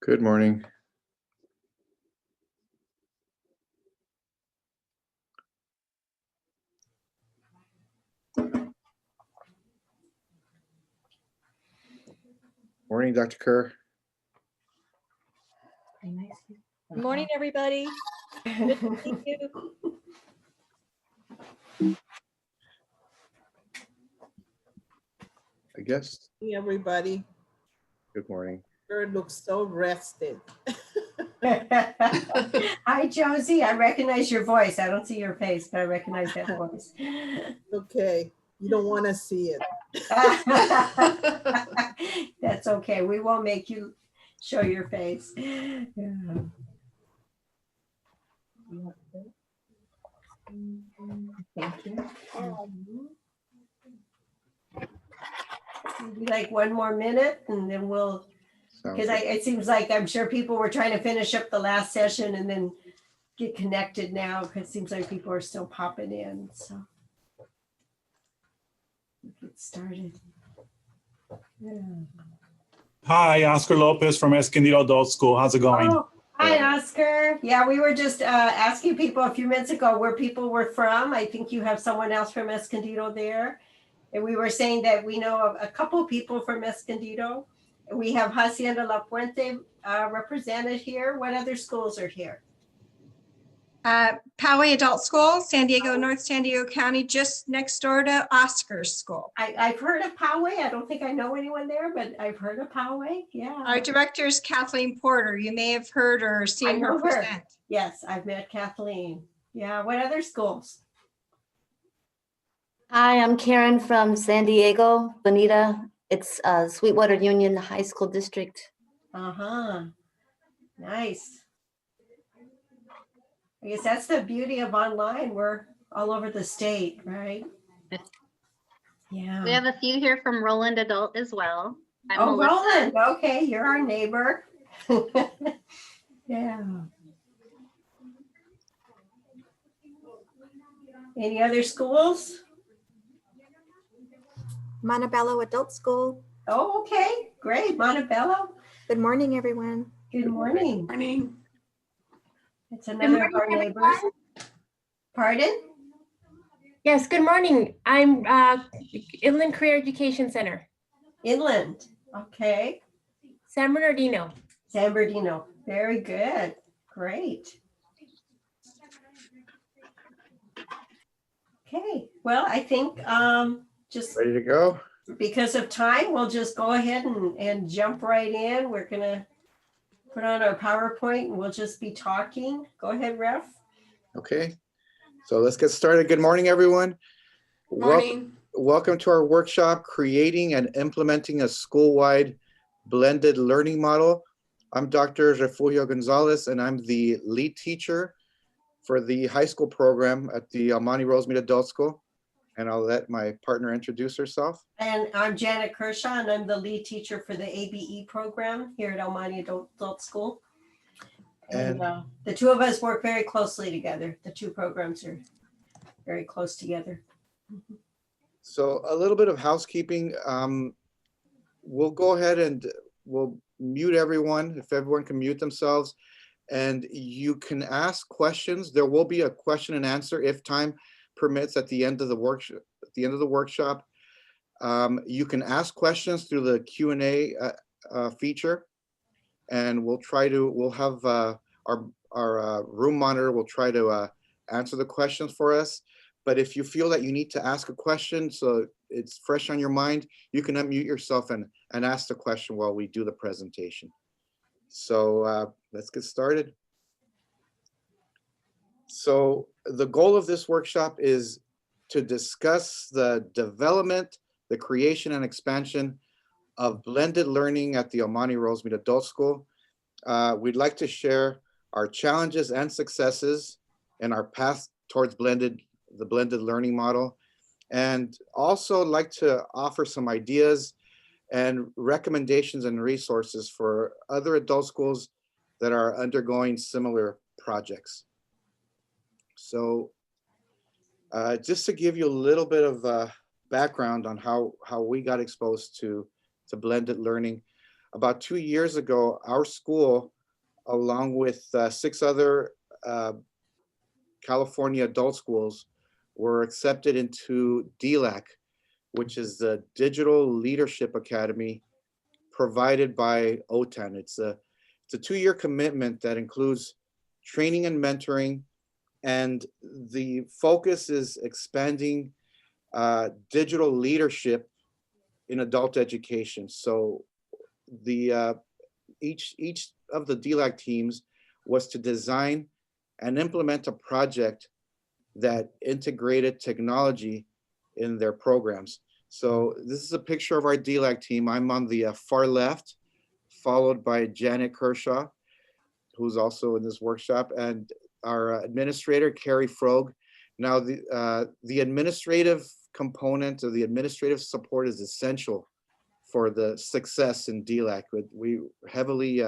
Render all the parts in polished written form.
Good morning. Morning, Dr. Kerr. Good morning, everybody. Good to see you. I guess. Hey, everybody. Good morning. Bird looks so rested. Hi, Josie. I recognize your voice. I don't see your face, but I recognize that voice. Okay, you don't want to see it. That's okay. We won't make you show your face. Yeah. Thank you. Maybe like one more minute and then we'll, because it seems like I'm sure people were trying to finish up the last session and then get connected now because it seems like people are still popping in. So get started. Yeah. Hi, Oscar Lopez from Escondido Adult School. How's it going? Oh, hi, Oscar. Yeah, we were just asking people a few minutes ago where people were from. I think you have someone else from Escondido there. And we were saying that we know of a couple people from Escondido. We have Hacienda La Puente represented here. What other schools are here? Poway Adult School, San Diego, North San Diego County, just next door to Oscar's school. I've heard of Poway. I don't think I know anyone there, but I've heard of Poway. Yeah. Our director is Kathleen Porter. You may have heard or seen her present. Yes, I've met Kathleen. Yeah. What other schools? Hi, I'm Karen from San Diego, Bonita. It's Sweetwater Union High School District. Uh-huh. Nice. I guess that's the beauty of online. We're all over the state, right? Yeah. We have a few here from Roland Adult as well. I'm Oh, Melissa. Roland. Okay, you're our neighbor. Yeah. Any other schools? Montebello Adult School. Oh, okay. Great. Montebello. Good morning, everyone. Good morning. Good morning. It's another of our neighbors. Pardon? Yes, good morning. I'm Inland Career Education Center. Inland. Okay. San Bernardino. San Bernardino. Very good. Great. Okay. Well, I think just Ready to go? because of time, we'll just go ahead and jump right in. We're going to put on our PowerPoint and we'll just be talking. Go ahead, Ref. Okay. So let's get started. Good morning, everyone. Morning. Welcome to our workshop, Creating and Implementing a School-Wide Blended Learning Model. I'm Dr. Refugio Gonzalez, and I'm the lead teacher for the high school program at the Monte-Rosemead Adult School. And I'll let my partner introduce herself. And I'm Janet Kershaw, and I'm the lead teacher for the ABE program here at El Monte Adult School. And the two of us work very closely together. The two programs are very close together. So a little bit of housekeeping. We'll go ahead and we'll mute everyone, if everyone can mute themselves. And you can ask questions. There will be a question and answer if time permits at the end of the workshop. You can ask questions through the Q&A feature, and we'll have our room monitor will try to answer the questions for us. But if you feel that you need to ask a question so it's fresh on your mind, you can unmute yourself and ask the question while we do the presentation. So let's get started. So the goal of this workshop is to discuss the development, the creation and expansion of blended learning at the Monte-Rosemead Adult School. We'd like to share our challenges and successes and our path towards the blended learning model, and also like to offer some ideas and recommendations and resources for other adult schools that are undergoing similar projects. So just to give you a little bit of background on how we got exposed to blended learning. About 2 years ago, our school, along with 6 other California adult schools, were accepted into DLAC, which is the Digital Leadership Academy provided by OTAN. It's a 2-year commitment that includes training and mentoring, and the focus is expanding digital leadership in adult education. So the each of the DLAC teams was to design and implement a project that integrated technology in their programs. So this is a picture of our DLAC team. I'm on the far left, followed by Janet Kershaw, who's also in this workshop, and our administrator, Carrie Frog. Now, the administrative component of the administrative support is essential for the success in DLAC. We heavily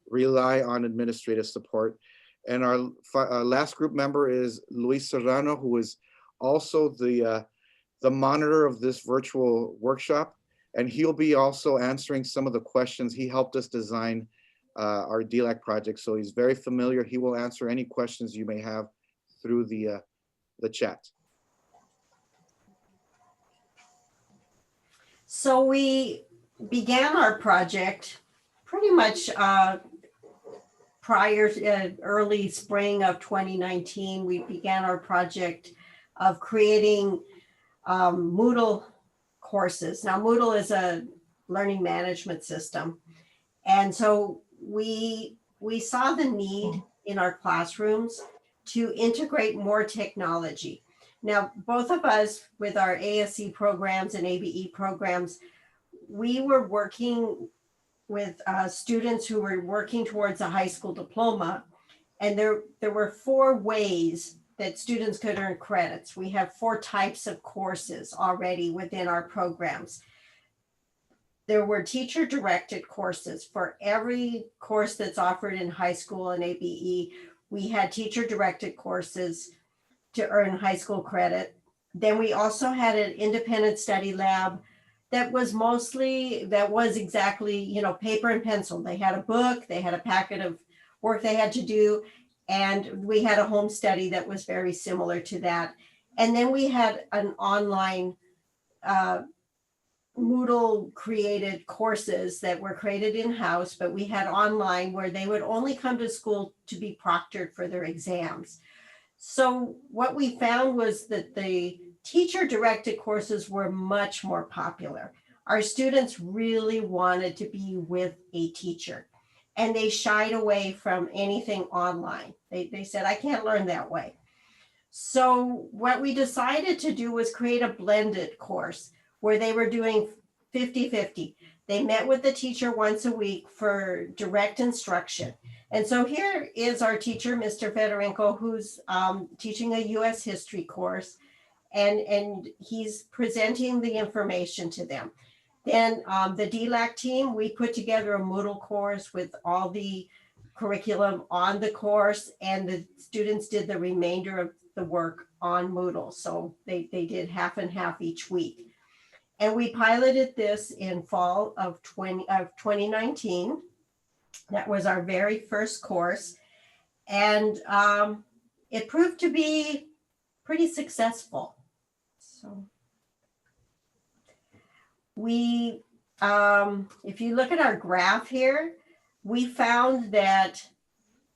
rely on administrative support. And our last group member is Luis Serrano, who is also the monitor of this virtual workshop. And he'll be also answering some of the questions. He helped us design our DLAC project, so he's very familiar. He will answer any questions you may have through the chat. So we began our project pretty much prior to early spring of 2019. We began our project of creating Moodle courses. Now, Moodle is a learning management system. And so we saw the need in our classrooms to integrate more technology. Now, both of us with our ASE programs and ABE programs, we were working with students who were working towards a high school diploma. And there were 4 ways that students could earn credits. We have 4 types of courses already within our programs. There were teacher-directed courses. For every course that's offered in high school and ABE, we had teacher-directed courses to earn high school credit. Then we also had an independent study lab that was exactly, paper and pencil. They had a book, they had a packet of work they had to do, and we had a home study that was very similar to that. And then we had an online Moodle created courses that were created in-house, but we had online where they would only come to school to be proctored for their exams. So what we found was that the teacher-directed courses were much more popular. Our students really wanted to be with a teacher, and they shied away from anything online. They said, I can't learn that way. So what we decided to do was create a blended course where they were doing 50-50. They met with the teacher once a week for direct instruction. And so here is our teacher, Mr. Fedorenko, who's teaching a US history course, and he's presenting the information to them. Then the DLAC team, we put together a Moodle course with all the curriculum on the course, and the students did the remainder of the work on Moodle. So they did half and half each week. And we piloted this in fall of 2019. That was our very first course. And it proved to be pretty successful. So we, if you look at our graph here, we found that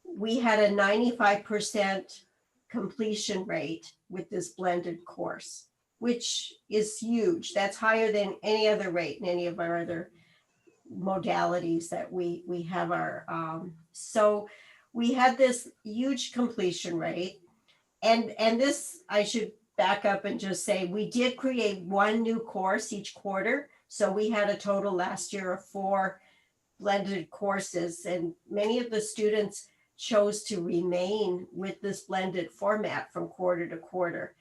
we had a 95% completion rate with this blended course, which is huge. That's higher than any other rate in any of our other modalities that we have our, so we had this huge completion rate. And this, I should back up and just say, we did create 1 new course each quarter. So we had a total last year of 4 blended courses, and many of the students chose to remain with this blended format from quarter to quarter.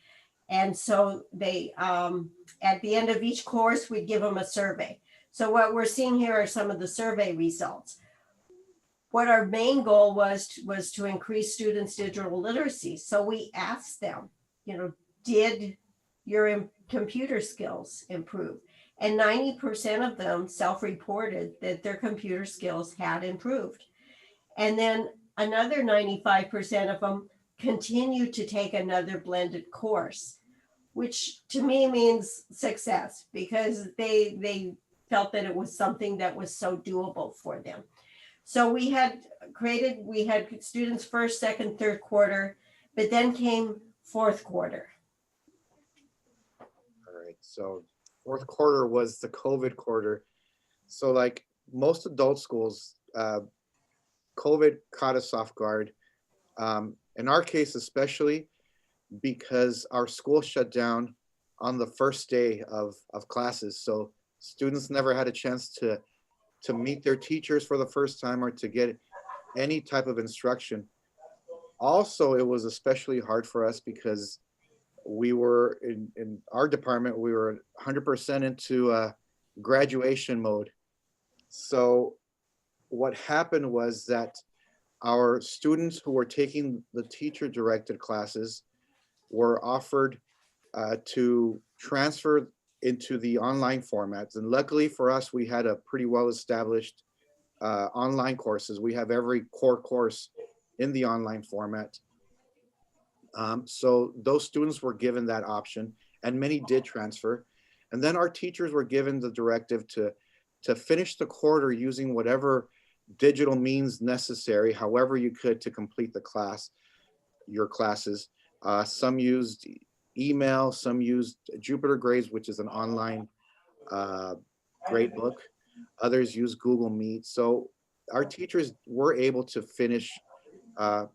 And so they, at the end of each course, we give them a survey. So what we're seeing here are some of the survey results. What our main goal was to increase students' digital literacy. So we asked them, did your computer skills improve? And 90% of them self-reported that their computer skills had improved. And then another 95% of them continued to take another blended course, which to me means success because they felt that it was something that was so doable for them. So we had students first, second, third quarter, but then came fourth quarter. All right, so fourth quarter was the COVID quarter. So like most adult schools, COVID caught us off guard. In our case, especially because our school shut down on the first day of classes. So students never had a chance to meet their teachers for the first time or to get any type of instruction. Also, it was especially hard for us because we were in our department, we were 100% into graduation mode. So what happened was that our students who were taking the teacher directed classes were offered to transfer into the online formats. And luckily for us, we had a pretty well established online courses. We have every core course in the online format. So those students were given that option and many did transfer. And then our teachers were given the directive to finish the quarter using whatever digital means necessary, however you could, to complete the class, your classes. Some used email, some used Jupyter Grades, which is an online grade book. Others use Google Meet. So our teachers were able to finish the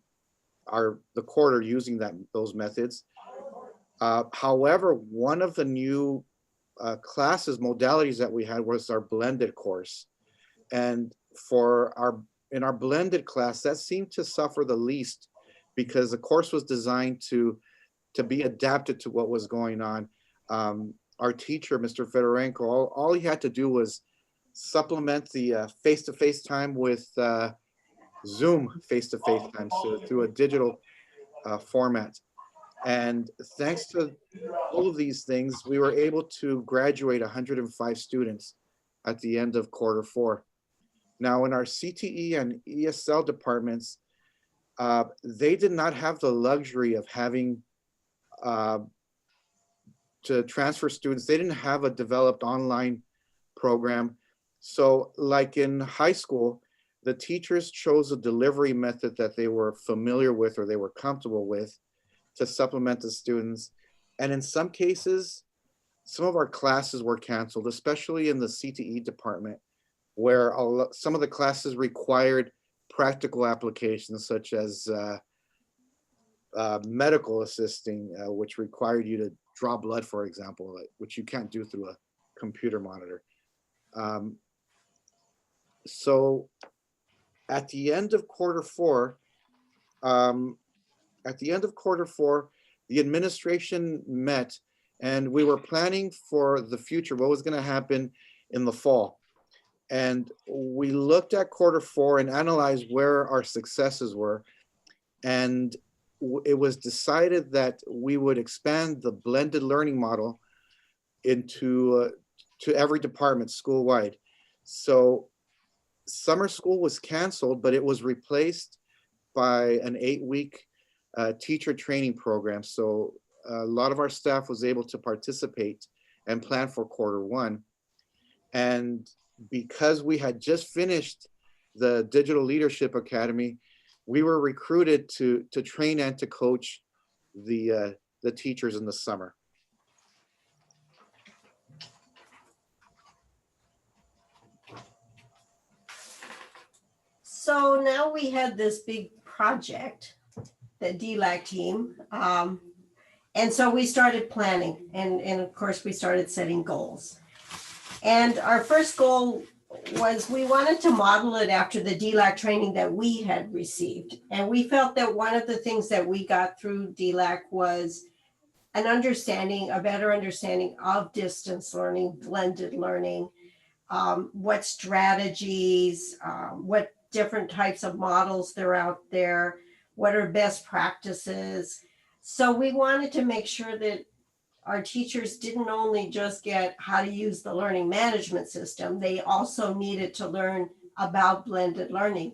quarter using those methods. However, one of the new classes modalities that we had was our blended course. And in our blended class, that seemed to suffer the least because the course was designed to be adapted to what was going on. Our teacher, Mr. Fedorenko, all he had to do was supplement the face-to-face time with Zoom face-to-face time, so through a digital format. And thanks to all of these things, we were able to graduate 105 students at the end of quarter four. Now, in our CTE and ESL departments, they did not have the luxury of having to transfer students. They didn't have a developed online program. So like in high school, the teachers chose a delivery method that they were familiar with or they were comfortable with to supplement the students. And in some cases, some of our classes were canceled, especially in the CTE department, where some of the classes required practical applications such as medical assisting, which required you to draw blood, for example, which you can't do through a computer monitor. So at the end of quarter four, the administration met and we were planning for the future, what was going to happen in the fall. And we looked at quarter four and analyzed where our successes were. And it was decided that we would expand the blended learning model into to every department school-wide. So summer school was canceled, but it was replaced by an 8-week teacher training program. So a lot of our staff was able to participate and plan for quarter one. And because we had just finished the Digital Leadership Academy, we were recruited to train and to coach the teachers in the summer. So now we had this big project, the DLAC team. And so we started planning and of course we started setting goals. And our first goal was we wanted to model it after the DLAC training that we had received. And we felt that one of the things that we got through DLAC was a better understanding of distance learning, blended learning, what strategies, what different types of models there are out there, what are best practices. So we wanted to make sure that our teachers didn't only just get how to use the learning management system, they also needed to learn about blended learning.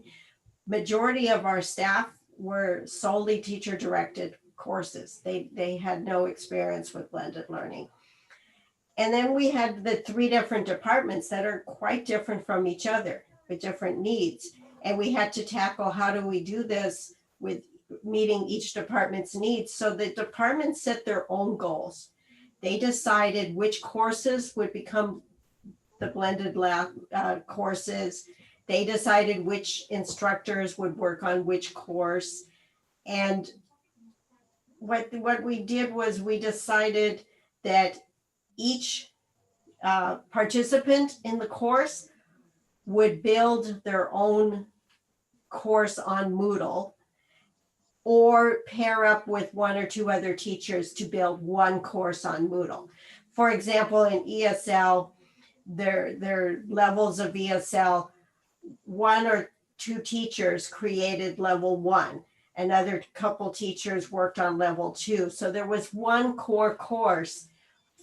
Majority of our staff were solely teacher-directed courses. They had no experience with blended learning. And then we had the 3 different departments that are quite different from each other with different needs. And we had to tackle, how do we do this with meeting each department's needs? So the departments set their own goals. They decided which courses would become the blended lab courses. They decided which instructors would work on which course. And what we did was we decided that each participant in the course would build their own course on Moodle, or pair up with 1 or 2 other teachers to build one course on Moodle. For example, in ESL, their levels of ESL, 1 or 2 teachers created level 1. Another couple teachers worked on level 2. So there was one core course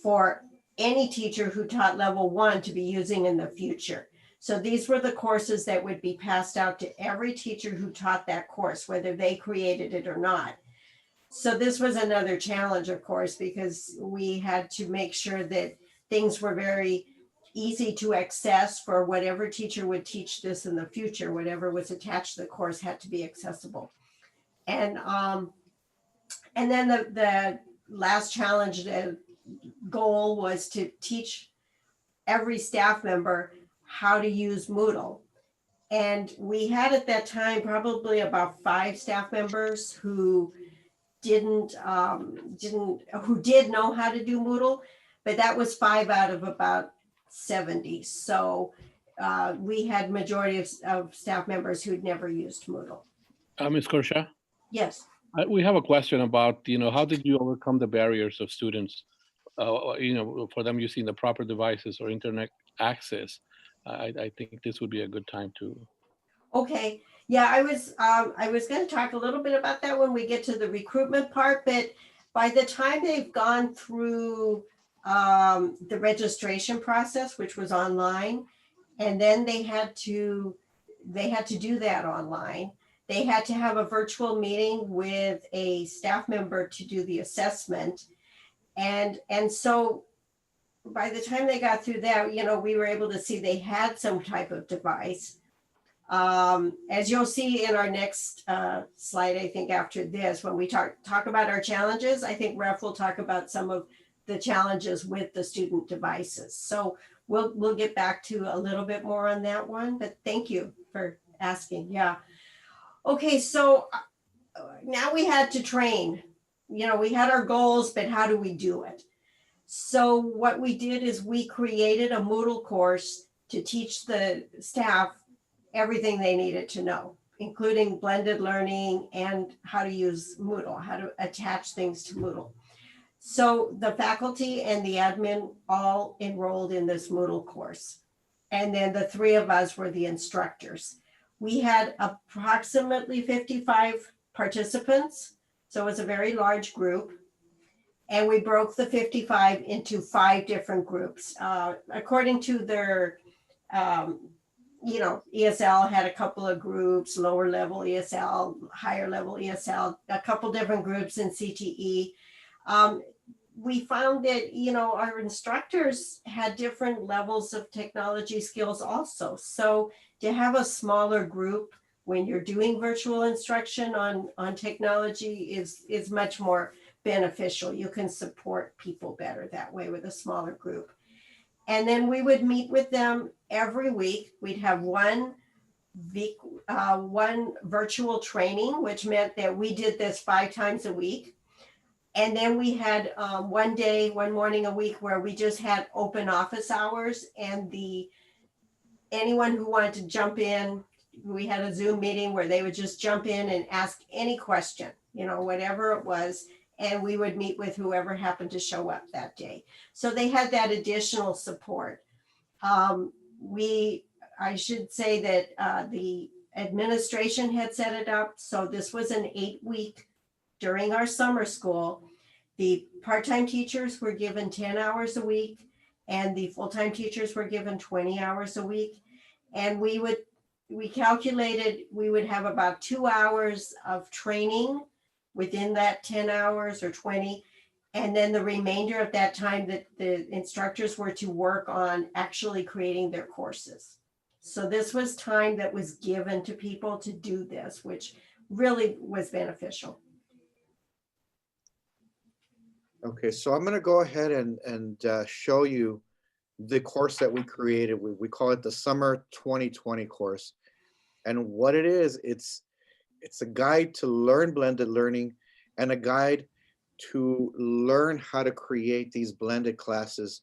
for any teacher who taught level 1 to be using in the future. So these were the courses that would be passed out to every teacher who taught that course, whether they created it or not. So this was another challenge, of course, because we had to make sure that things were very easy to access for whatever teacher would teach this in the future. Whatever was attached to the course had to be accessible. And then the last challenge, the goal was to teach every staff member how to use Moodle. And we had at that time probably about 5 staff members who did know how to do Moodle, but that was 5 out of about 70. So we had majority of staff members who'd never used Moodle. Ms. Kershaw, Yes. we have a question about, how did you overcome the barriers of students, for them using the proper devices or internet access? I think this would be a good time to. Okay, yeah, I was going to talk a little bit about that when we get to the recruitment part, but by the time they've gone through the registration process, which was online, and then they had to do that online. They had to have a virtual meeting with a staff member to do the assessment. And so by the time they got through that, we were able to see they had some type of device. As you'll see in our next slide, I think after this, when we talk about our challenges, I think Ref will talk about some of the challenges with the student devices. So we'll get back to a little bit more on that one, but thank you for asking. Yeah. Okay, so now we had to train. We had our goals, but how do we do it? So what we did is we created a Moodle course to teach the staff everything they needed to know, including blended learning and how to use Moodle, how to attach things to Moodle. So the faculty and the admin all enrolled in this Moodle course. And then the 3 of us were the instructors. We had approximately 55 participants. So it was a very large group. And we broke the 55 into 5 different groups. According to their, ESL had a couple of groups, lower level ESL, higher level ESL, a couple different groups in CTE. We found that, our instructors had different levels of technology skills also. So to have a smaller group when you're doing virtual instruction on technology is much more beneficial. You can support people better that way with a smaller group. And then we would meet with them every week. We'd have one virtual training, which meant that we did this 5 times a week. And then we had one morning a week where we just had open office hours, and anyone who wanted to jump in, we had a Zoom meeting where they would just jump in and ask any question, whatever it was. And we would meet with whoever happened to show up that day. So they had that additional support. I should say that the administration had set it up. So this was an 8-week during our summer school. The part-time teachers were given 10 hours a week, and the full-time teachers were given 20 hours a week. And we calculated we would have about 2 hours of training within that 10 hours or 20. And then the remainder of that time that the instructors were to work on actually creating their courses. So this was time that was given to people to do this, which really was beneficial. Okay, so I'm gonna go ahead and show you the course that we created. We call it the Summer 2020 course. And what it is, it's a guide to learn blended learning and a guide to learn how to create these blended classes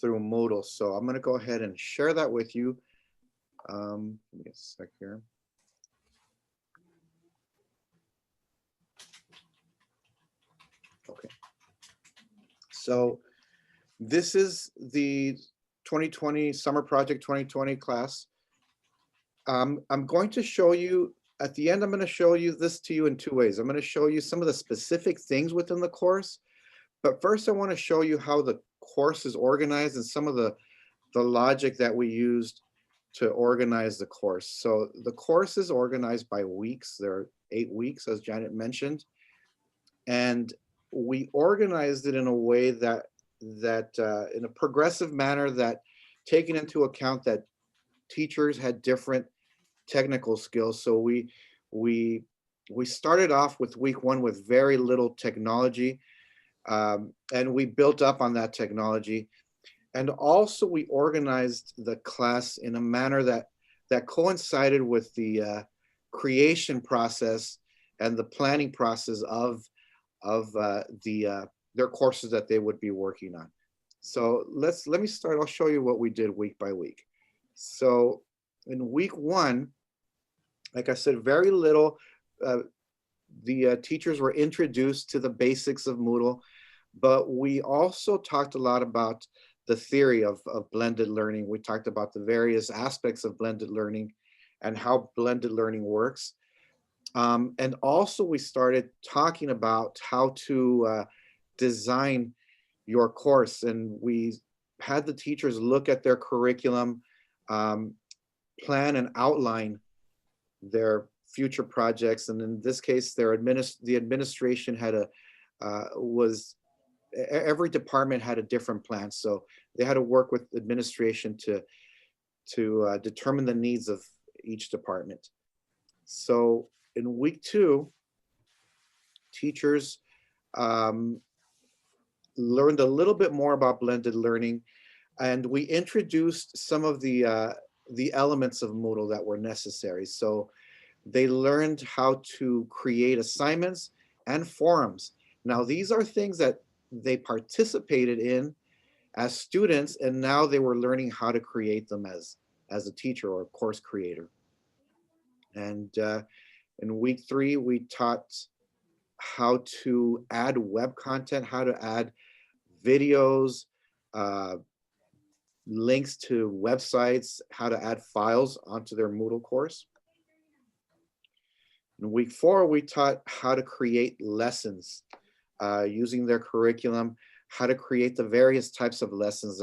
through Moodle. So I'm gonna go ahead and share that with you. Give me a sec here. Okay. So this is the 2020 Summer Project 2020 class. I'm going to show you, at the end, I'm going to show you this to you in two ways. I'm going to show you some of the specific things within the course, but first I want to show you how the course is organized and some of the logic that we used to organize the course. So the course is organized by weeks. There are 8 weeks, as Janet mentioned, and we organized it in a way that in a progressive manner, that taking into account that teachers had different technical skills. So we started off with week 1 with very little technology, and we built up on that technology. And also we organized the class in a manner that coincided with the creation process and the planning process of their courses that they would be working on. So let me start. I'll show you what we did week by week. So in week 1, like I said, very little. The teachers were introduced to the basics of Moodle, but we also talked a lot about the theory of blended learning. We talked about the various aspects of blended learning and how blended learning works. And also we started talking about how to design your course. And we had the teachers look at their curriculum, plan and outline their future projects. And in this case, the administration had every department had a different plan. So they had to work with administration to determine the needs of each department. So in week 2, teachers learned a little bit more about blended learning, and we introduced some of the elements of Moodle that were necessary. So they learned how to create assignments and forums. Now, these are things that they participated in as students, and now they were learning how to create them as a teacher or a course creator. And in week 3, we taught how to add web content, how to add videos, links to websites, how to add files onto their Moodle course. In week 4, we taught how to create lessons using their curriculum, how to create the various types of lessons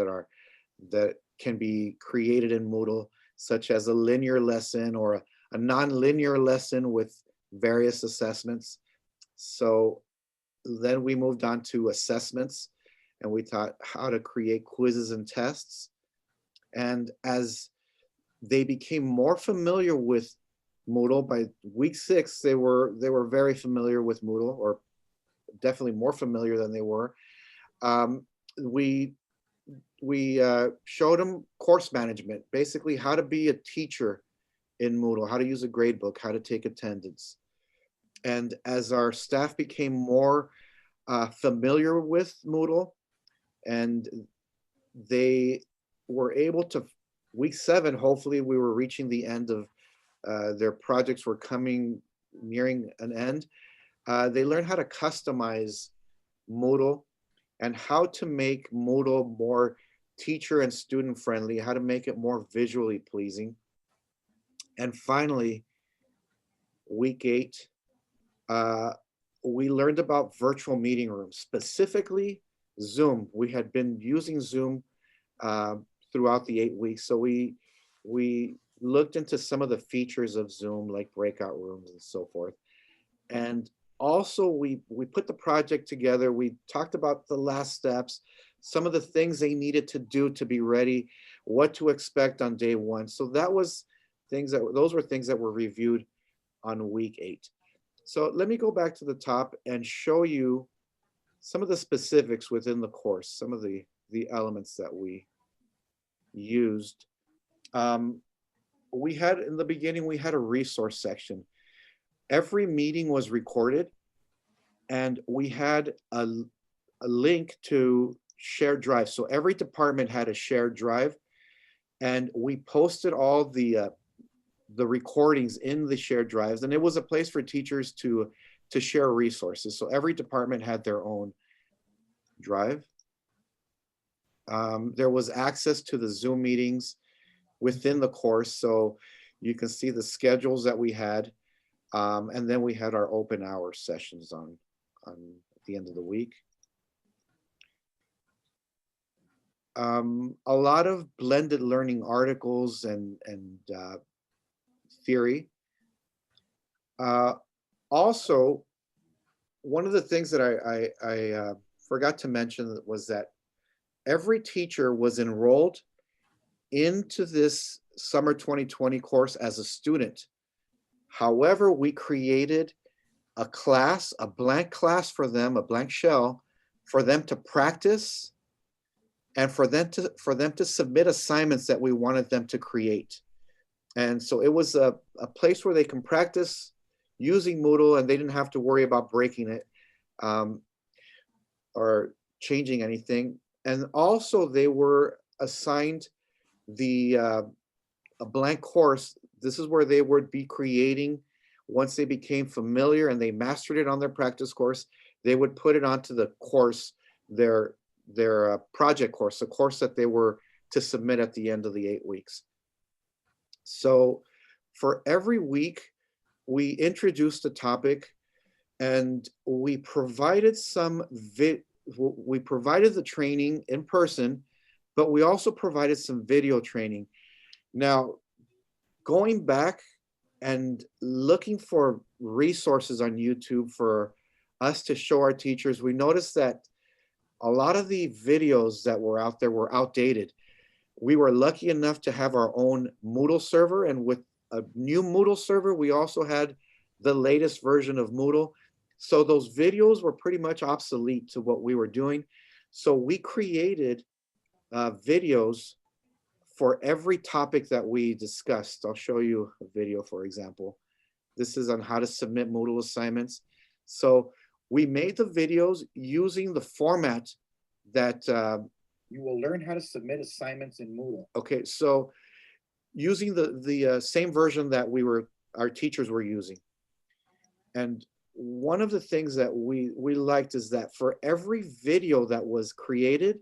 that can be created in Moodle, such as a linear lesson or a non-linear lesson with various assessments. So then we moved on to assessments, and we taught how to create quizzes and tests. And as they became more familiar with Moodle, by week 6, they were very familiar with Moodle, or definitely more familiar than they were. We showed them course management, basically how to be a teacher in Moodle, how to use a grade book, how to take attendance. And as our staff became more familiar with Moodle, and they were able to, week 7, hopefully we were reaching the end of their projects were nearing an end. They learned how to customize Moodle and how to make Moodle more teacher and student friendly, how to make it more visually pleasing. And finally, week 8, we learned about virtual meeting rooms, specifically Zoom. We had been using Zoom throughout the 8 weeks. So we looked into some of the features of Zoom, like breakout rooms and so forth. And also we put the project together. We talked about the last steps, some of the things they needed to do to be ready, what to expect on day one. So those were things that were reviewed on week 8. So let me go back to the top and show you some of the specifics within the course, some of the elements that we used. We had, in the beginning, we had a resource section. Every meeting was recorded, and we had a link to shared drive. So every department had a shared drive, and we posted all the recordings in the shared drives, and it was a place for teachers to share resources. So every department had their own drive. There was access to the Zoom meetings within the course, so you can see the schedules that we had, and then we had our open hour sessions on at the end of the week. A lot of blended learning articles and theory. Also, one of the things that I forgot to mention was that every teacher was enrolled into this summer 2020 course as a student. However, we created a class, a blank class for them, a blank shell, for them to practice and for them to submit assignments that we wanted them to create. And so it was a place where they can practice using Moodle, and they didn't have to worry about breaking it or changing anything. And also they were assigned a blank course. This is where they would be creating, once they became familiar and they mastered it on their practice course, they would put it onto the course, their project course, the course that they were to submit at the end of the 8 weeks. So for every week, we introduced a topic, and we provided we provided the training in person, but we also provided some video training. Now, going back and looking for resources on YouTube for us to show our teachers, we noticed that a lot of the videos that were out there were outdated. We were lucky enough to have our own Moodle server, and with a new Moodle server, we also had the latest version of Moodle. So those videos were pretty much obsolete to what we were doing. So we created videos for every topic that we discussed. I'll show you a video, for example. This is on how to submit Moodle assignments. So we made the videos using the format that you will learn how to submit assignments in Moodle. Okay, so using the same version that our teachers were using. And one of the things that we liked is that for every video that was created,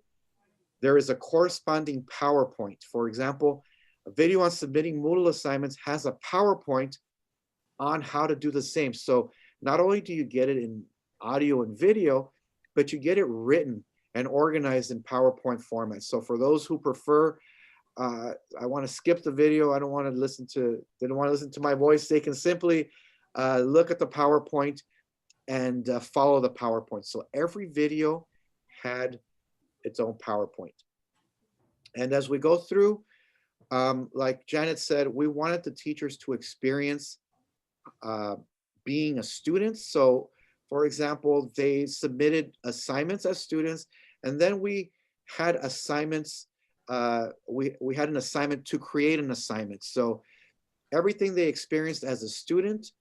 there is a corresponding PowerPoint. For example, a video on submitting Moodle assignments has a PowerPoint on how to do the same. So not only do you get it in audio and video, but you get it written and organized in PowerPoint format. So for those who prefer, I want to skip the video, they don't want to listen to my voice, they can simply look at the PowerPoint and follow the PowerPoint. So every video had its own PowerPoint. And as we go through, like Janet said, we wanted the teachers to experience being a student. So for example, they submitted assignments as students, and then we had assignments, we had an assignment to create an assignment. So everything they experienced as a student,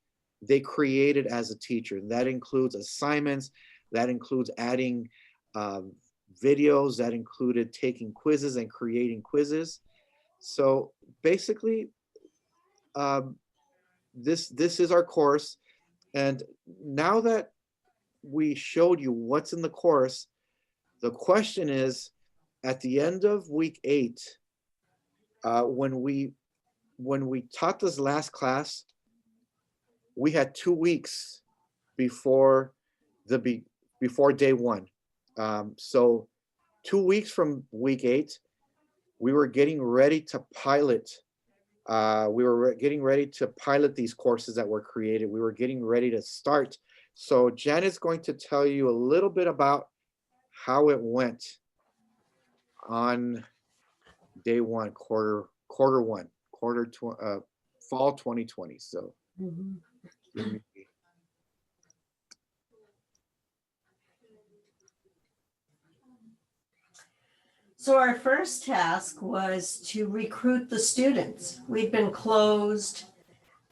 they created as a teacher. That includes assignments, that includes adding videos, that included taking quizzes and creating quizzes. So basically, this is our course. And now that we showed you what's in the course, the question is, at the end of week 8, when we taught this last class, we had 2 weeks before before day one. So 2 weeks from week 8, we were getting ready to pilot. Getting ready to pilot these courses that were created. We were getting ready to start. So Janet's going to tell you a little bit about how it went on day one, fall 2020. So So our first task was to recruit the students. We'd been closed.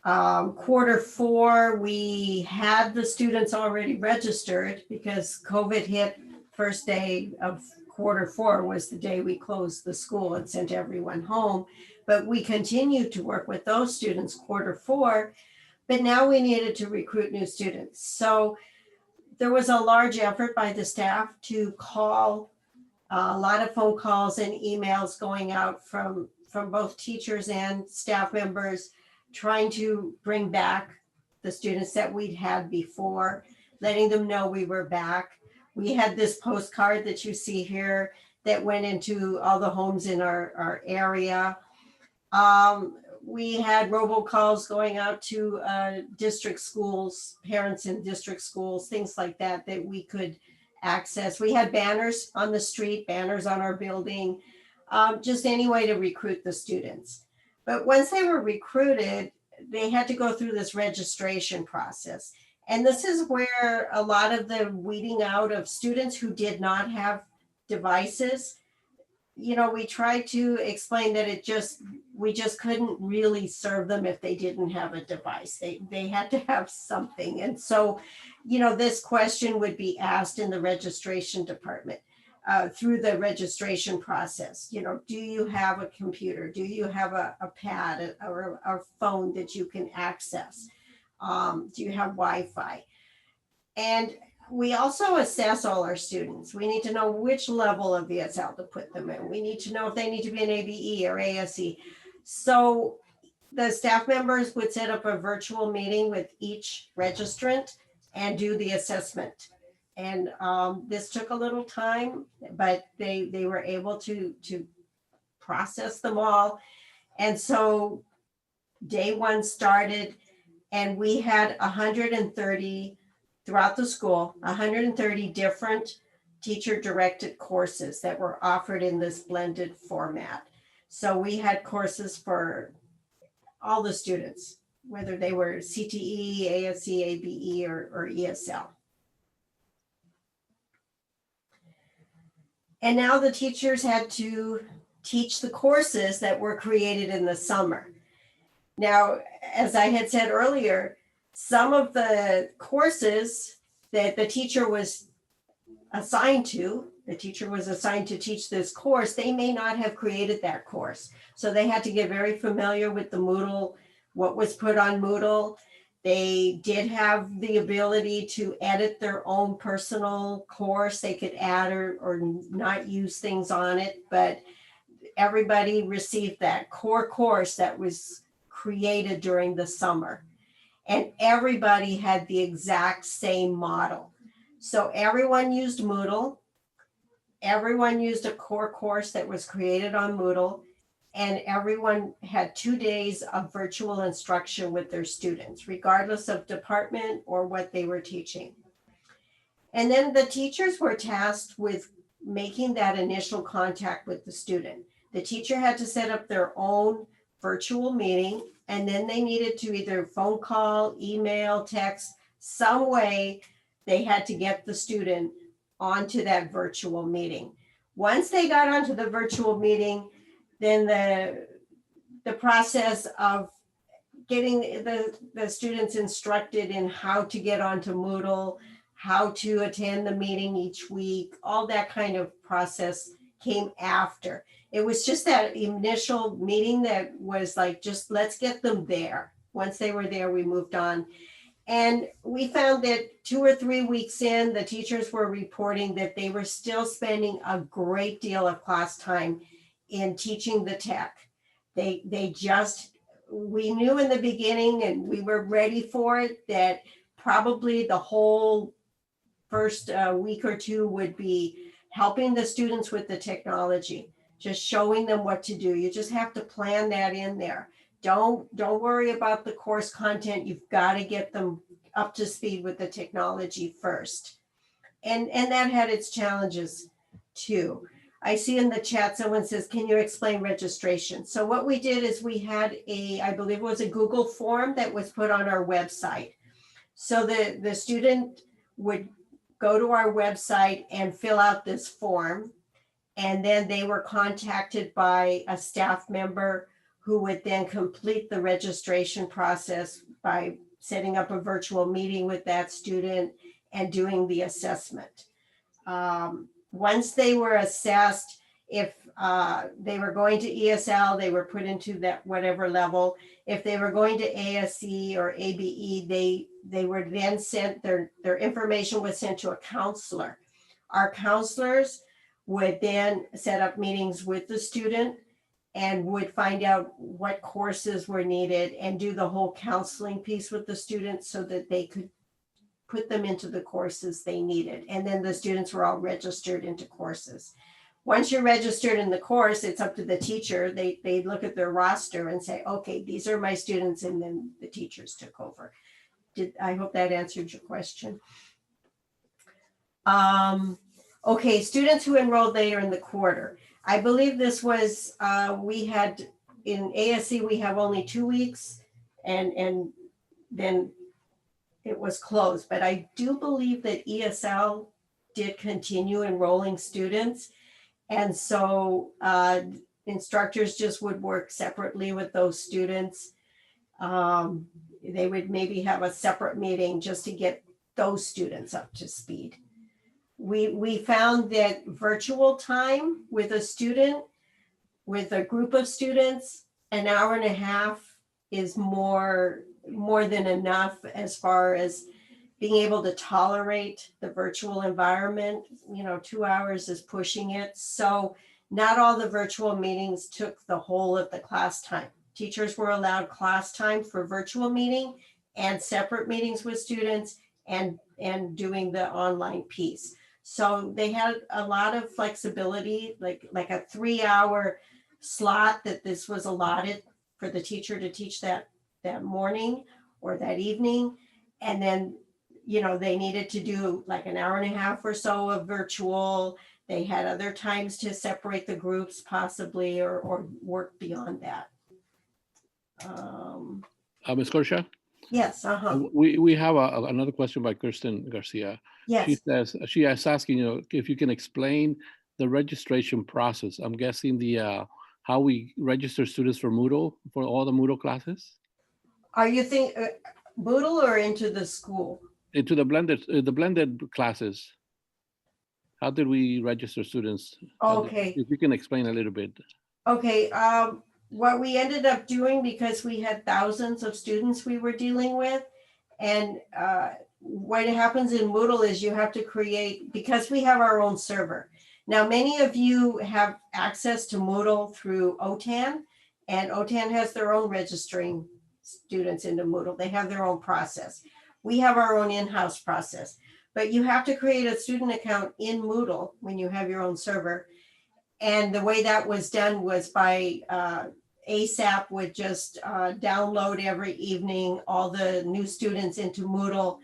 Q4, we had the students already registered because COVID hit. First day of Q4 was the day we closed the school and sent everyone home. But we continued to work with those students Q4, but now we needed to recruit new students. So there was a large effort by the staff to call, a lot of phone calls and emails going out from both teachers and staff members, trying to bring back the students that we'd had before, letting them know we were back. We had this postcard that you see here that went into all the homes in our area. We had robocalls going out to district schools, parents in district schools, things like that we could access. We had banners on the street, banners on our building, just any way to recruit the students. But once they were recruited, they had to go through this registration process. And this is where a lot of the weeding out of students who did not have devices, we tried to explain that we just couldn't really serve them if they didn't have a device. They had to have something. And so, this question would be asked in the registration department through the registration process. Do you have a computer? Do you have a pad or a phone that you can access? Do you have Wi-Fi? And we also assess all our students. We need to know which level of ESL to put them in. We need to know if they need to be an ABE or ASE. So the staff members would set up a virtual meeting with each registrant and do the assessment. And this took a little time, but they were able to process them all. And so day one started, and we had 130 throughout the school, 130 different teacher-directed courses that were offered in this blended format. So we had courses for all the students, whether they were CTE, ASE, ABE, or ESL. And now the teachers had to teach the courses that were created in the summer. Now, as I had said earlier, some of the courses that the teacher was assigned to teach this course, they may not have created that course. So they had to get very familiar with the Moodle, what was put on Moodle. They did have the ability to edit their own personal course. They could add or not use things on it, but everybody received that core course that was created during the summer. And everybody had the exact same model. So everyone used Moodle. Everyone used a core course that was created on Moodle. And everyone had 2 days of virtual instruction with their students, regardless of department or what they were teaching. And then the teachers were tasked with making that initial contact with the student. The teacher had to set up their own virtual meeting, and then they needed to either phone call, email, text, some way they had to get the student onto that virtual meeting. Once they got onto the virtual meeting, then the process of getting the students instructed in how to get onto Moodle, how to attend the meeting each week, all that kind of process came after. It was just that initial meeting that was like, just let's get them there. Once they were there, we moved on. And we found that 2 or 3 weeks in, the teachers were reporting that they were still spending a great deal of class time in teaching the tech. We knew in the beginning, and we were ready for it, that probably the whole first week or two would be helping the students with the technology, just showing them what to do. You just have to plan that in there. Don't worry about the course content. You've got to get them up to speed with the technology first. And that had its challenges too. I see in the chat, someone says, can you explain registration? So what we did is we had I believe it was a Google form that was put on our website. So the student would go to our website and fill out this form. And then they were contacted by a staff member who would then complete the registration process by setting up a virtual meeting with that student and doing the assessment. Once they were assessed, if they were going to ESL, they were put into that whatever level. If they were going to ASE or ABE, they were then sent, their information was sent to a counselor. Our counselors would then set up meetings with the student and would find out what courses were needed and do the whole counseling piece with the students so that they could put them into the courses they needed. And then the students were all registered into courses. Once you're registered in the course, it's up to the teacher. They look at their roster and say, okay, these are my students, and then the teachers took over. I hope that answered your question. Okay, students who enrolled later in the quarter. I believe this was, we had, in ASC, we have only 2 weeks, and then it was closed. But I do believe that ESL did continue enrolling students. And so instructors just would work separately with those students. They would maybe have a separate meeting just to get those students up to speed. We found that virtual time with a student, with a group of students, an hour and a half is more than enough as far as being able to tolerate the virtual environment. 2 hours is pushing it. So not all the virtual meetings took the whole of the class time. Teachers were allowed class time for virtual meeting and separate meetings with students and doing the online piece. So they had a lot of flexibility, like a 3-hour slot that this was allotted for the teacher to teach that morning or that evening. And then, they needed to do like an hour and a half or so of virtual. They had other times to separate the groups possibly, or work beyond that. Ms. Kershaw? Yes, We have another question by Kirsten Garcia. Yes. She is asking, if you can explain the registration process. I'm guessing how we register students for Moodle, for all the Moodle classes? Are you Moodle or into the school? Into the blended classes. How did we register students? Okay. If you can explain a little bit. Okay, what we ended up doing, because we had thousands of students we were dealing with, and what happens in Moodle is you have to create, because we have our own server. Now, many of you have access to Moodle through OTAN, and OTAN has their own registering students into Moodle. They have their own process. We have our own in-house process, but you have to create a student account in Moodle when you have your own server. And the way that was done was by ASAP would just download every evening all the new students into Moodle.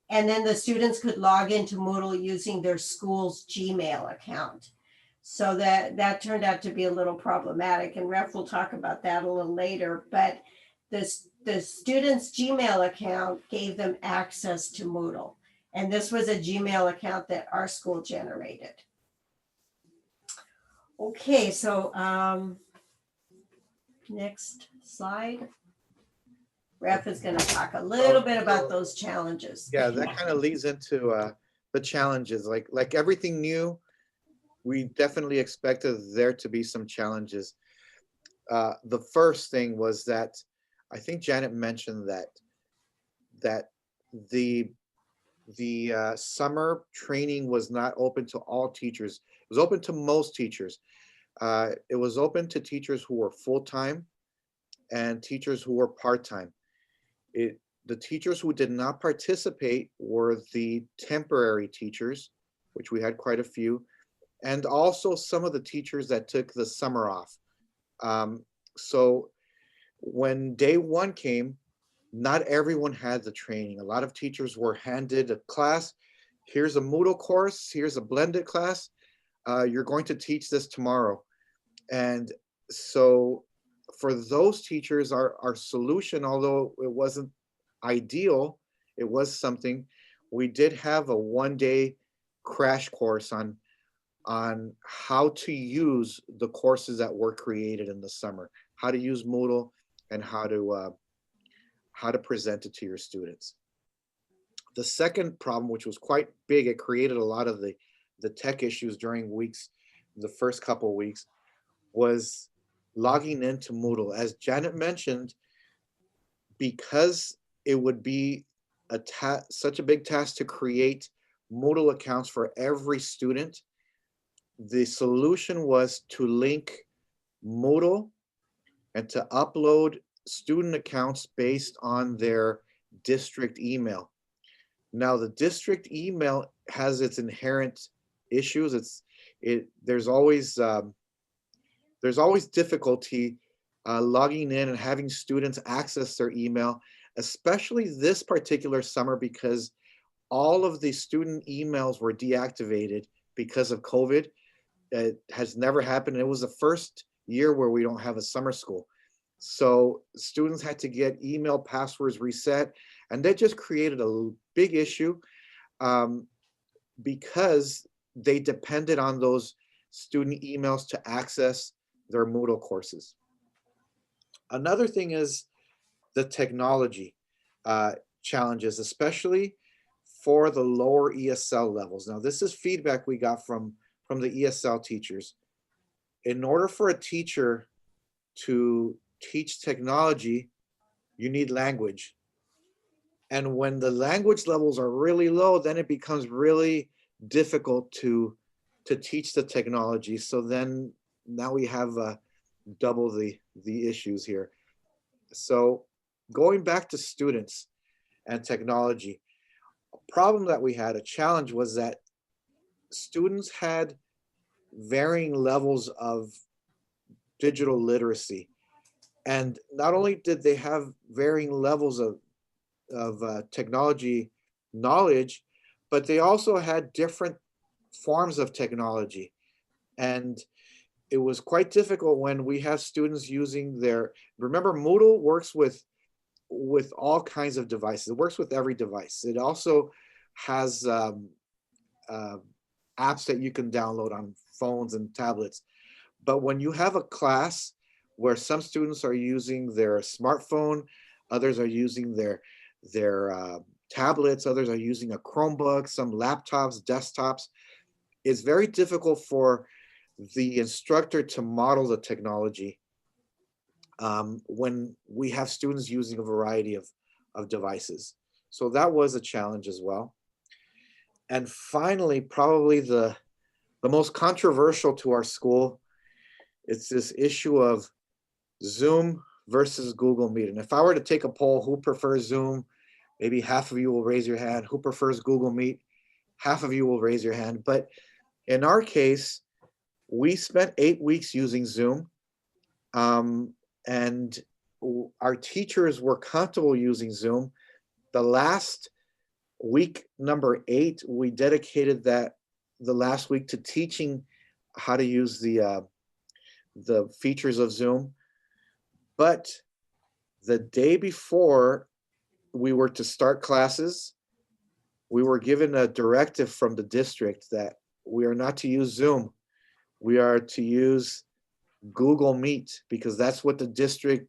And then the students could log into Moodle using their school's Gmail account. So that turned out to be a little problematic, and Ref will talk about that a little later. But the student's Gmail account gave them access to Moodle. And this was a Gmail account that our school generated. Okay, so next slide. Ref is going to talk a little bit about those challenges. Yeah, that kind of leads into the challenges. Like everything new, we definitely expected there to be some challenges. The first thing was that I think Janet mentioned that the summer training was not open to all teachers. It was open to most teachers. It was open to teachers who were full-time and teachers who were part-time. The teachers who did not participate were the temporary teachers, which we had quite a few, and also some of the teachers that took the summer off. So when day one came, not everyone had the training. A lot of teachers were handed a class. Here's a Moodle course. Here's a blended class. You're going to teach this tomorrow. And so for those teachers, our solution, although it wasn't ideal, it was something. We did have a one-day crash course on how to use the courses that were created in the summer, how to use Moodle, and how to present it to your students. The second problem, which was quite big, it created a lot of the tech issues during the first couple of weeks, was logging into Moodle. As Janet mentioned, because it would be such a big task to create Moodle accounts for every student, the solution was to link Moodle and to upload student accounts based on their district email. Now, the district email has its inherent issues. There's always difficulty logging in and having students access their email, especially this particular summer, because all of the student emails were deactivated because of COVID. It has never happened. It was the first year where we don't have a summer school. So students had to get email passwords reset, and that just created a big issue because they depended on those student emails to access their Moodle courses. Another thing is the technology challenges, especially for the lower ESL levels. Now, this is feedback we got from the ESL teachers. In order for a teacher to teach technology, you need language. And when the language levels are really low, then it becomes really difficult to teach the technology. So then now we have double the issues here. So going back to students and technology, a problem that we had, a challenge, was that students had varying levels of digital literacy. And not only did they have varying levels of technology knowledge, but they also had different forms of technology. And it was quite difficult when we have students using remember, Moodle works with all kinds of devices. It works with every device. It also has apps that you can download on phones and tablets. But when you have a class where some students are using their smartphone, others are using their tablets, others are using a Chromebook, some laptops, desktops, it's very difficult for the instructor to model the technology when we have students using a variety of devices. So that was a challenge as well. And finally, probably the most controversial to our school, it's this issue of Zoom versus Google Meet. And if I were to take a poll, who prefers Zoom? Maybe half of you will raise your hand. Who prefers Google Meet? Half of you will raise your hand. But in our case, we spent 8 weeks using Zoom, and our teachers were comfortable using Zoom. The last week, number 8, we dedicated the last week to teaching how to use the features of Zoom. But the day before we were to start classes, we were given a directive from the district that we are not to use Zoom. We are to use Google Meet, because that's what the district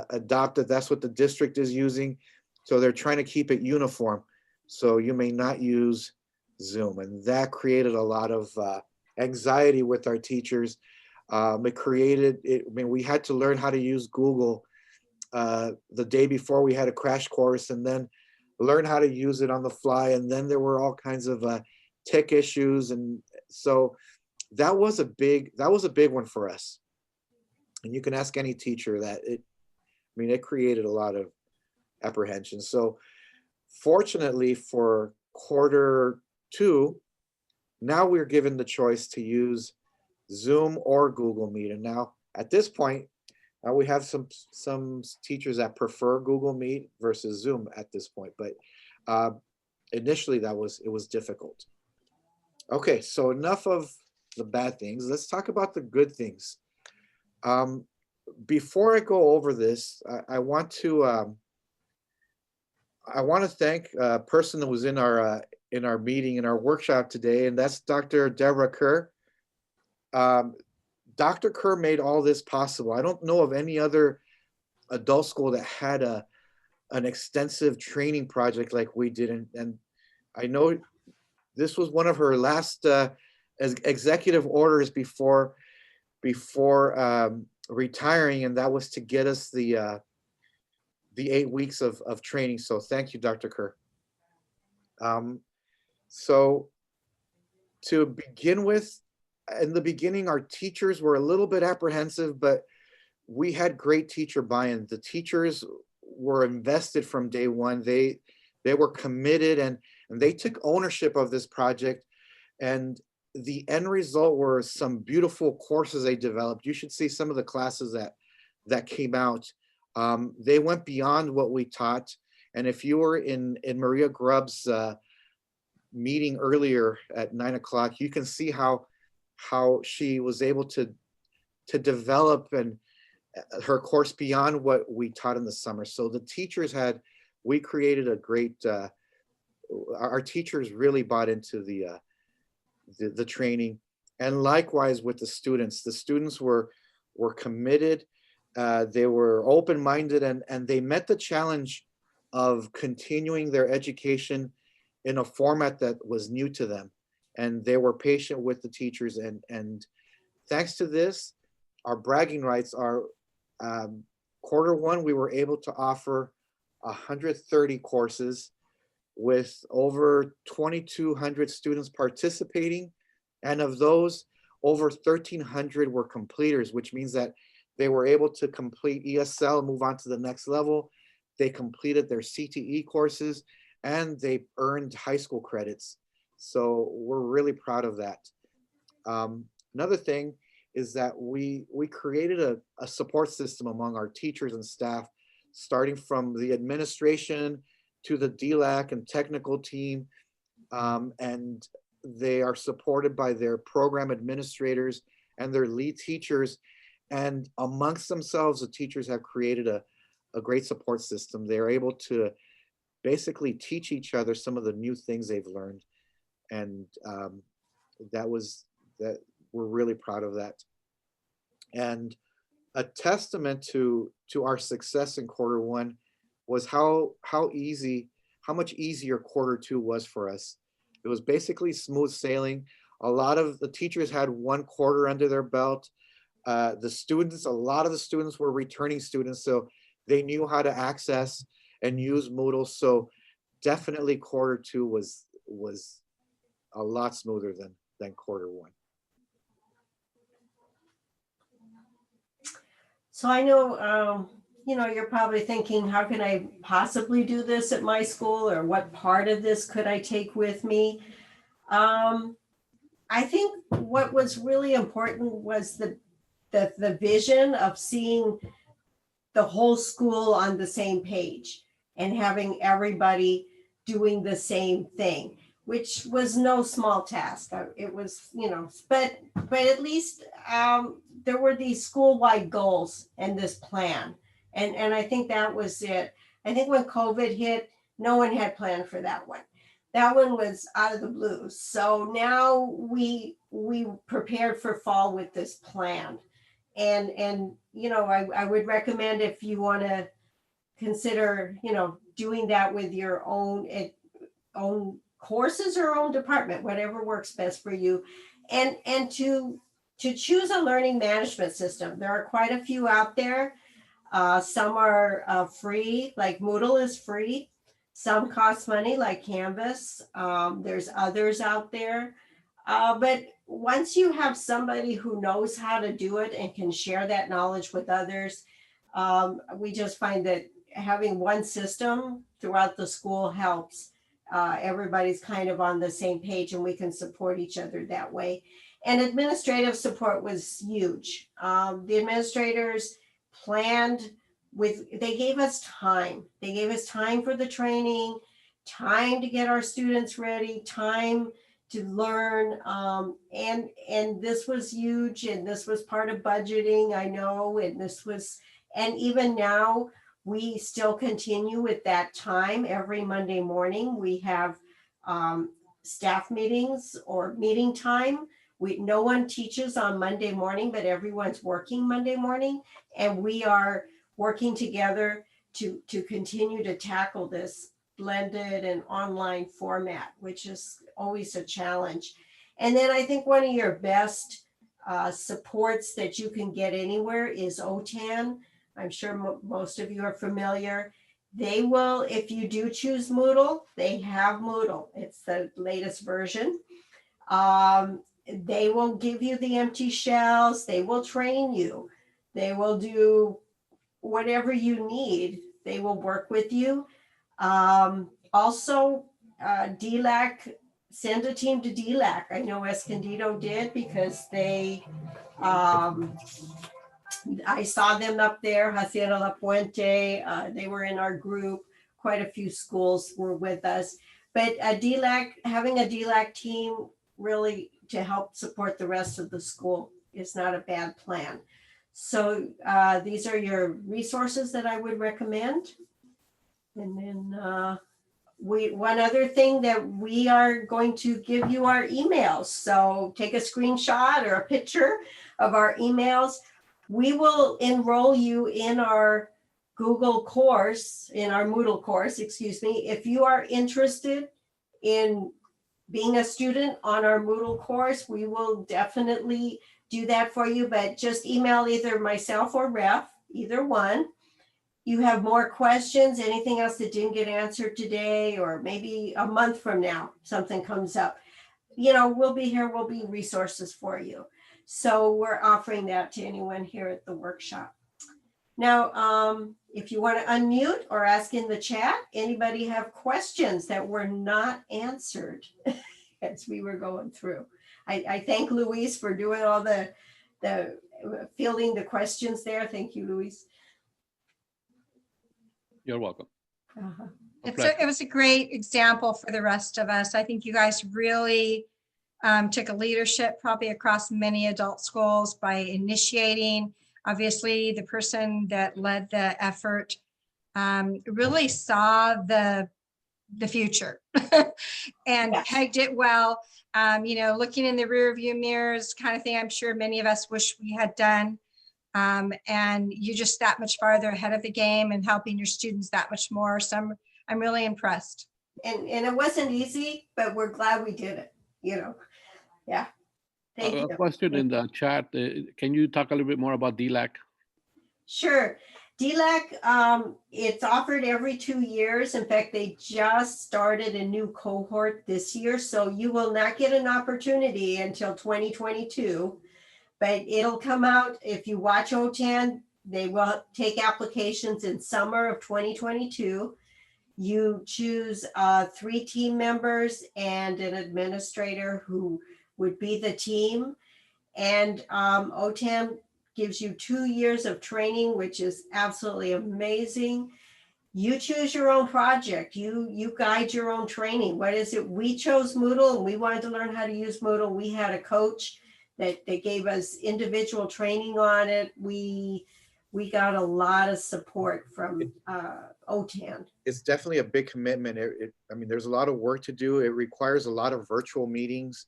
adopted. That's what the district is using. So they're trying to keep it uniform. So you may not use Zoom. And that created a lot of anxiety with our teachers. We had to learn how to use Google the day before we had a crash course, and then learn how to use it on the fly. And then there were all kinds of tech issues. And so that was a big one for us. And you can ask any teacher that it created a lot apprehension. So fortunately for Q2, now we're given the choice to use Zoom or Google Meet. And now at this point, we have some teachers that prefer Google Meet versus Zoom at this point, but initially it was difficult. Okay, so enough of the bad things. Let's talk about the good things. Before I go over this, I want to thank a person that was in our meeting, in our workshop today, and that's Dr. Deborah Kerr. Dr. Kerr made all this possible. I don't know of any other adult school that had an extensive training project like we did. And I know this was one of her last executive orders before retiring, and that was to get us the 8 weeks of training. So thank you, Dr. Kerr. So to begin with, in the beginning, our teachers were a little bit apprehensive, but we had great teacher buy-in. The teachers were invested from day one. They were committed and they took ownership of this project. And the end result were some beautiful courses they developed. You should see some of the classes that came out. They went beyond what we taught. And if you were in Maria Grubb's meeting earlier at 9 o'clock, you can see how she was able to develop and her course beyond what we taught in the summer. So the teachers we created a great, our teachers really bought into the training. And likewise with the students were committed. They were open-minded and they met the challenge of continuing their education in a format that was new to them. And they were patient with the teachers. And thanks to this, our bragging rights are Q1, we were able to offer 130 courses with over 2,200 students participating. And of those, over 1,300 were completers, which means that they were able to complete ESL, move on to the next level. They completed their CTE courses and they earned high school credits. So we're really proud of that. Another thing is that we created a support system among our teachers and staff, starting from the administration to the DLAC and technical team. And they are supported by their program administrators and their lead teachers. And amongst themselves, the teachers have created a great support system. They're able to basically teach each other some of the new things they've learned. And we're really proud of that. And a testament to our success in Q1 was how much easier Q2 was for us. It was basically smooth sailing. A lot of the teachers had 1 quarter under their belt. A lot of the students were returning students, so they knew how to access and use Moodle. So definitely Q2 was a lot smoother than Q1. So I know, you're probably thinking, how can I possibly do this at my school, or what part of this could I take with me? I think what was really important was the vision of seeing the whole school on the same page and having everybody doing the same thing, which was no small task. It was, but at least there were these school-wide goals and this plan. And I think that was it. I think when COVID hit, no one had planned for that one. That one was out of the blue. So now we prepared for fall with this plan. And I would recommend, if you want to consider, doing that with your own courses or own department, whatever works best for you, and to choose a learning management system. There are quite a few out there. Some are free, like Moodle is free. Some cost money, like Canvas. There's others out there. But once you have somebody who knows how to do it and can share that knowledge with others, we just find that having one system throughout the school helps. Everybody's kind of on the same page and we can support each other that way. And administrative support was huge. The administrators planned they gave us time. They gave us time for the training, time to get our students ready, time to learn. And this was huge, and this was part of budgeting, I know, and even now, we still continue with that time. Every Monday morning, we have staff meetings or meeting time. No one teaches on Monday morning, but everyone's working Monday morning, and we are working together to continue to tackle this blended and online format, which is always a challenge. And then I think one of your best supports that you can get anywhere is OTAN. I'm sure most of you are familiar. They will, if you do choose Moodle, they have Moodle. It's the latest version. They will give you the empty shells. They will train you. They will do whatever you need. They will work with you. Also, DLAC, send a team to DLAC. I know Escondido did because they, I saw them up there, Hacienda La Puente. They were in our group. Quite a few schools were with us. But DLAC, having a DLAC team really to help support the rest of the school is not a bad plan. So these are your resources that I would recommend. And then one other thing that we are going to give you our emails. So take a screenshot or a picture of our emails. We will enroll you in our Google course, in our Moodle course, excuse me. If you are interested in being a student on our Moodle course, we will definitely do that for you, but just email either myself or Ref, either one. You have more questions, anything else that didn't get answered today, or maybe a month from now, something comes up. You know, we'll be here, we'll be resources for you. So we're offering that to anyone here at the workshop. Now, if you want to unmute or ask in the chat, anybody have questions that were not answered as we were going through? I thank Luis for doing all the fielding the questions there. Thank you, Luis. You're welcome. It was a great example for the rest of us. I think you guys really took a leadership probably across many adult schools by initiating. Obviously, the person that led the effort really saw the future and Yes. pegged it well. You know, looking in the rear view mirrors kind of thing, I'm sure many of us wish we had done. And you're just that much farther ahead of the game and helping your students that much more. So I'm really impressed. And it wasn't easy, but we're glad we did it, you know. Yeah. Thank you. A question in the chat. Can you talk a little bit more about DLAC? Sure. DLAC, it's offered every 2 years. In fact, they just started a new cohort this year. So you will not get an opportunity until 2022, but it'll come out. If you watch OTAN, they will take applications in summer of 2022. You choose 3 team members and an administrator who would be the team. And OTAN gives you 2 years of training, which is absolutely amazing. You choose your own project. You guide your own training. What is it? We chose Moodle and we wanted to learn how to use Moodle. We had a coach that gave us individual training on it. We got a lot of support from OTAN. It's definitely a big commitment. I mean, there's a lot of work to do. It requires a lot of virtual meetings.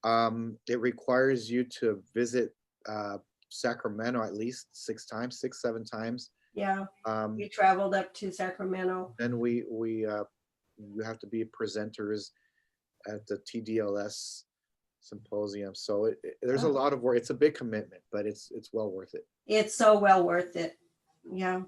It requires you to visit Sacramento at least 6, 7 times. Yeah, we traveled up to Sacramento. And you have to be presenters at the TDLS symposium. So there's a lot of work. It's a big commitment, but it's well worth it. It's so well worth it. Yeah.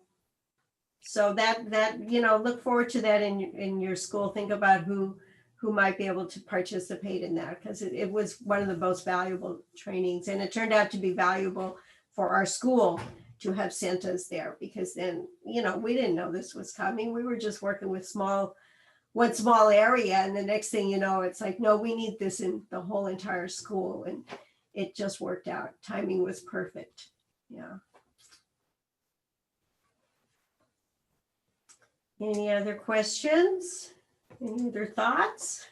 So that you know, look forward to that in your school. Think about who might be able to participate in that, because it was one of the most valuable trainings, and it turned out to be valuable for our school to have Santas there, because then, you know, we didn't know this was coming. We were just working with one small area, and the next thing you know, it's like, no, we need this in the whole entire school, and it just worked out. Timing was perfect. Yeah. Any other questions? Any other thoughts?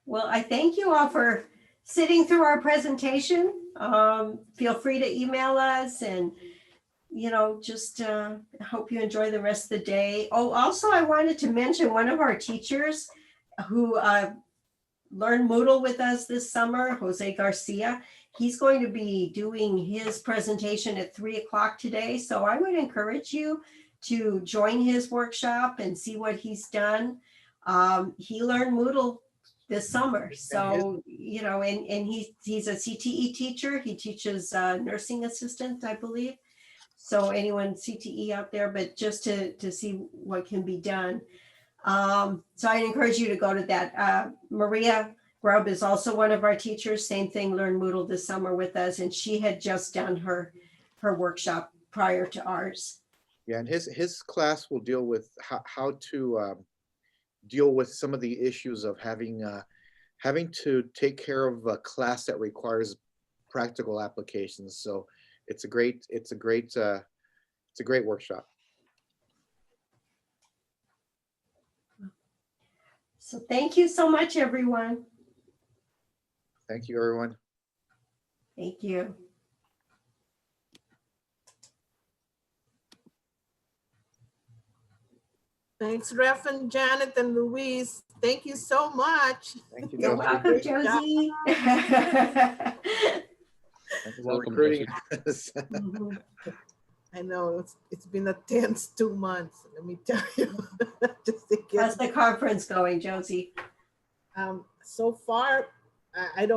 Well, I thank you all for sitting through our presentation. Feel free to email us, and, you know, just hope you enjoy the rest of the day. Oh, also, I wanted to mention one of our teachers who learned Moodle with us this summer, Jose Garcia. He's going to be doing his presentation at 3 o'clock today. So I would encourage you to join his workshop and see what he's done. He learned Moodle this summer. So, you know, and he's a CTE teacher. He teaches nursing assistant, I believe. So anyone CTE out there, but just to see what can be done. So I'd encourage you to go to that. Maria Grubb is also one of our teachers. Same thing, learned Moodle this summer with us, and she had just done her workshop prior to ours. Yeah, and his class will deal with how to deal with some of the issues of having to take care of a class that requires practical applications. So it's a great workshop. So thank you so much, everyone. Thank you, everyone. Thank you. Thanks, Ref and Janet and Louise. Thank you so much. Thank you. You're Josie. welcome, Great job. Josie. Thank you for Welcome, recruiting us. Mhm. I know it's been a tense 2 months, let me tell you. Just to How's get, the conference going, Josie? so far, I don't